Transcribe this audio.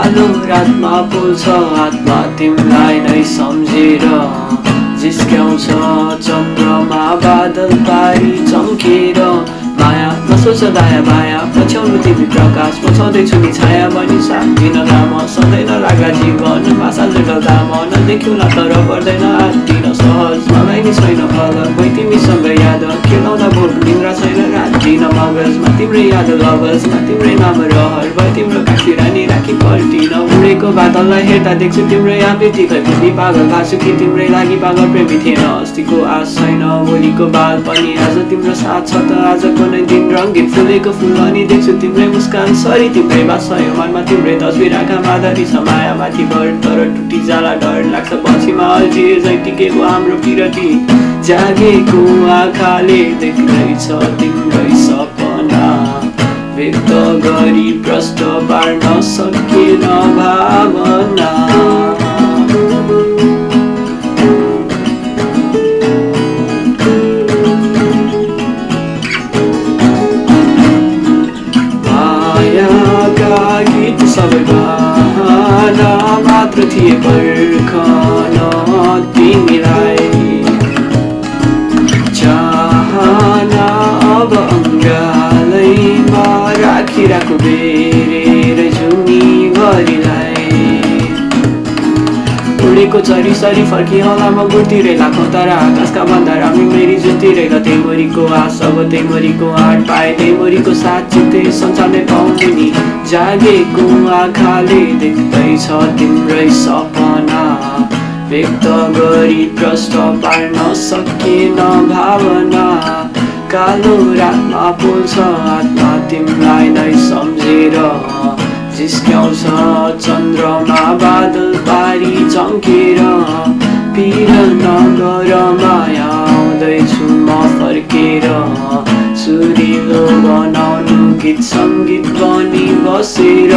कालो रातमा पोल्छ आत्मा तिमीलाई नै सम्झेर जिस्क्याउँछ चन्द्रमा बादल पारी चम्केर माया नसोच दाया बाया पछ्याउनु तिमी प्रकाश पछाउँदैछु नि छाया बनी साथ दिन राम सधैँ नलागा जीवन भाषा जुटल्दा मन देख्यौ न तर पर्दैन दिन सहज मलाई नि छैन फल भइ तिमीसँग याद खेलाउँदा भोक निन्द्रा छैन रात दिन मगजमा तिम्रै याद लवजमा तिम्रै नाम रहर भए तिम्रो काखी रानी राखी पल्टिन उडेको बादललाई हेर्दा देख्छु तिम्रो आकृति खै बुझी पागल भाषु कि तिम्रै लागि पागल प्रेमी थिएन अस्तिको आश छैन भोलिको बाल पनि आज तिम्रो साथ छ त आजको नै दिन रङ्गिन फुलेको फुल अनि देख्छु तिम्रै मुस्कान सरी तिम्रै बासयो मनमा तिम्रै तस्बिर आँखामा धरी छ माया माथि भर तर टुटी जाला डर लाग्छ पछिमा अल्झिए झै टिकेको हाम्रो पिरती जागेको आँखाले देख्दैछ तिम्रै सपना व्यक्त गरी प्रष्ट पार्न सकिएन भावना गीत सबै बहाना मात्र थिए पर्खन तिमीलाई चाहना अब अङ्गालैमा राखिराखु बेरेर जुनी भरिलाई उडेको चरी सरी फर्किआउला म गुरतिरै लाखौँ तारा आकाशका भन्दा रामी मेरी जुतिरै ल तेमरीको आश अब तेमरीको आँट पाए तेमरीको साथ चित्ते संसारमै पाउँछु नि जागेको आँखाले देख्दैछ तिम्रै सपना व्यक्त गरी प्रष्ट पार्न सकिएन भावना कालो रातमा पोल्छ आत्मा तिमीलाई नै सम्झेर जिस्क्याउँछ चन्द्रमा बादल पारी चम्केर पिर नगर माया आउँदैछु म फर्केर सुरिलो बनाउनु गीत सङ्गीत बनी बसेर